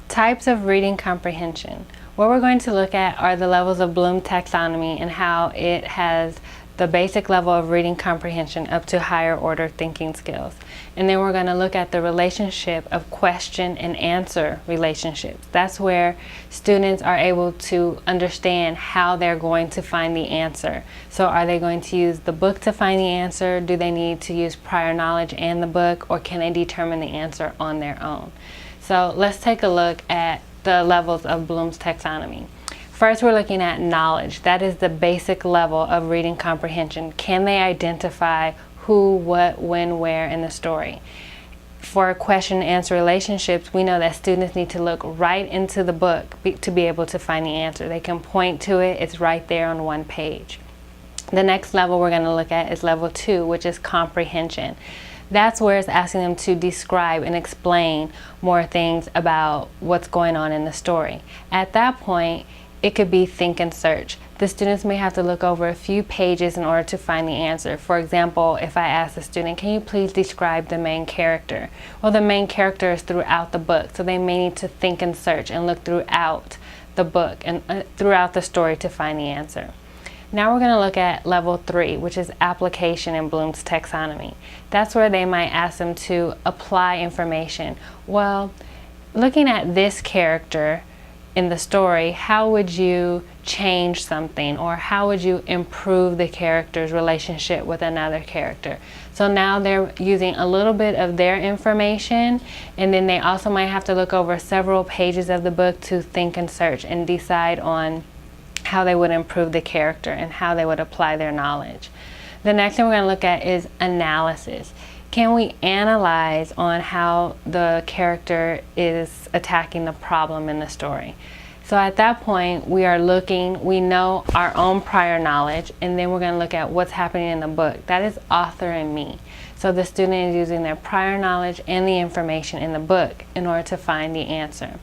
Types of reading comprehension. What we're going to look at are the levels of Bloom taxonomy and how it has the basic level of reading comprehension up to higher order thinking skills. And then we're going to look at the relationship of question and answer relationships. That's where students are able to understand how they're going to find the answer. So are they going to use the book to find the answer? Do they need to use prior knowledge and the book, or can they determine the answer on their own? So let's take a look at the levels of Bloom's taxonomy. First, we're looking at knowledge. That is the basic level of reading comprehension. Can they identify who, what, when, where in the story? For question and answer relationships, we know that students need to look right into the book to be able to find the answer. They can point to it, it's right there on one page. The next level we're going to look at is level 2, which is comprehension. That's where it's asking them to describe and explain more things about what's going on in the story. At that point, it could be think and search. The students may have to look over a few pages in order to find the answer. For example, if I ask a student, can you please describe the main character? Well, the main character is throughout the book, so they may need to think and search and look throughout the book and throughout the story to find the answer. Now we're going to look at level 3, which is application in Bloom's taxonomy. That's where they might ask them to apply information. Well, looking at this character in the story, how would you change something, or how would you improve the character's relationship with another character? So now they're using a little bit of their information, and then they also might have to look over several pages of the book to think and search and decide on how they would improve the character and how they would apply their knowledge. The next thing we're going to look at is analysis. Can we analyze on how the character is attacking the problem in the story? So at that point, we know our own prior knowledge, and then we're going to look at what's happening in the book. That is author and me. So the student is using their prior knowledge and the information in the book in order to find the answer.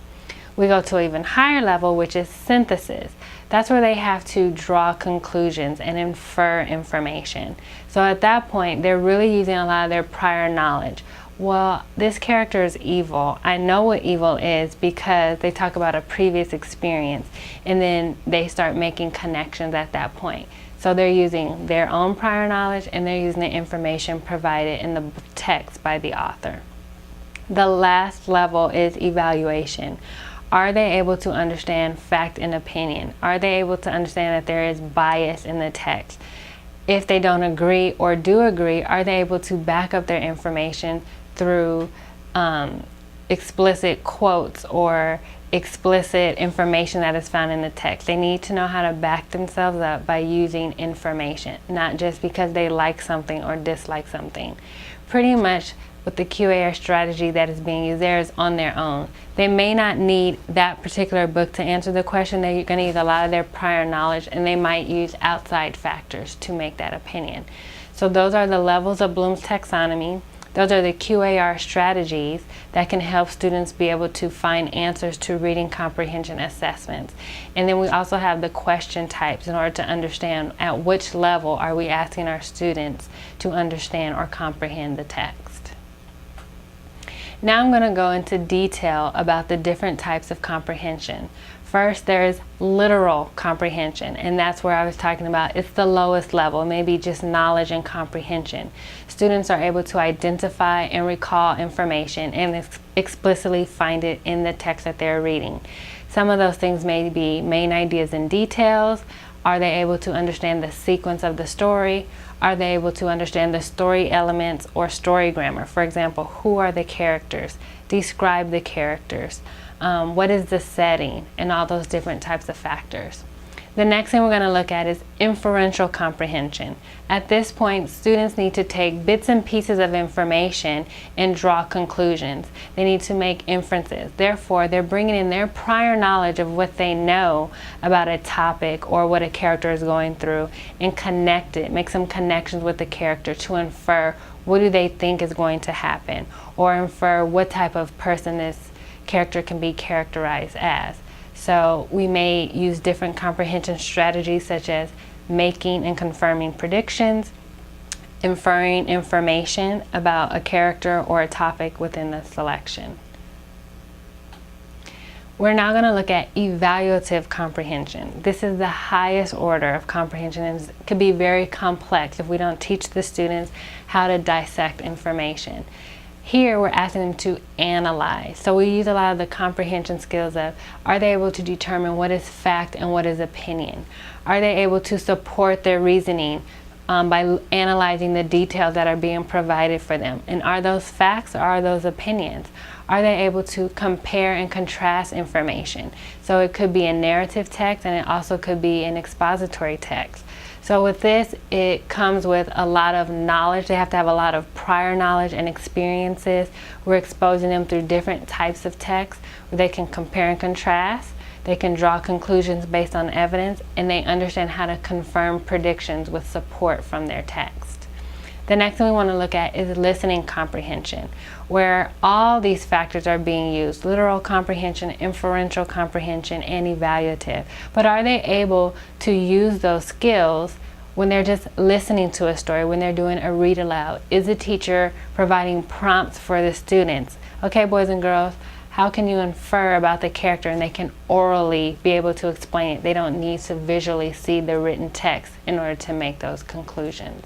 We go to an even higher level, which is synthesis. That's where they have to draw conclusions and infer information. So at that point, they're really using a lot of their prior knowledge. Well, this character is evil. I know what evil is because they talk about a previous experience, and then they start making connections at that point. So they're using their own prior knowledge, and they're using the information provided in the text by the author. The last level is evaluation. Are they able to understand fact and opinion? Are they able to understand that there is bias in the text? If they don't agree or do agree, are they able to back up their information through explicit quotes or explicit information that is found in the text? They need to know how to back themselves up by using information, not just because they like something or dislike something. Pretty much with the QAR strategy that is being used there is on their own. They may not need that particular book to answer the question. They're going to use a lot of their prior knowledge, and they might use outside factors to make that opinion. So those are the levels of Bloom's taxonomy. Those are the QAR strategies that can help students be able to find answers to reading comprehension assessments. And then we also have the question types in order to understand at which level are we asking our students to understand or comprehend the text. Now I'm going to go into detail about the different types of comprehension. First, there is literal comprehension, and that's where I was talking about. It's the lowest level, maybe just knowledge and comprehension. Students are able to identify and recall information and explicitly find it in the text that they're reading. Some of those things may be main ideas and details. Are they able to understand the sequence of the story? Are they able to understand the story elements or story grammar? For example, who are the characters? Describe the characters. What is the setting? And all those different types of factors. The next thing we're going to look at is inferential comprehension. At this point, students need to take bits and pieces of information and draw conclusions. They need to make inferences. Therefore, they're bringing in their prior knowledge of what they know about a topic or what a character is going through and connect it, make some connections with the character to infer what do they think is going to happen, or infer what type of person this character can be characterized as. So we may use different comprehension strategies such as making and confirming predictions, inferring information about a character or a topic within the selection. We're now going to look at evaluative comprehension. This is the highest order of comprehension and could be very complex if we don't teach the students how to dissect information. Here we're asking them to analyze. So we use a lot of the comprehension skills of, are they able to determine what is fact and what is opinion? Are they able to support their reasoning by analyzing the details that are being provided for them? And are those facts or are those opinions? Are they able to compare and contrast information? So it could be a narrative text and it also could be an expository text. So with this, it comes with a lot of knowledge. They have to have a lot of prior knowledge and experiences. We're exposing them through different types of text where they can compare and contrast. They can draw conclusions based on evidence, and they understand how to confirm predictions with support from their text. The next thing we want to look at is listening comprehension, where all these factors are being used: literal comprehension, inferential comprehension, and evaluative. But are they able to use those skills when they're just listening to a story, when they're doing a read aloud? Is the teacher providing prompts for the students? Okay, boys and girls, how can you infer about the character? And they can orally be able to explain it. They don't need to visually see the written text in order to make those conclusions.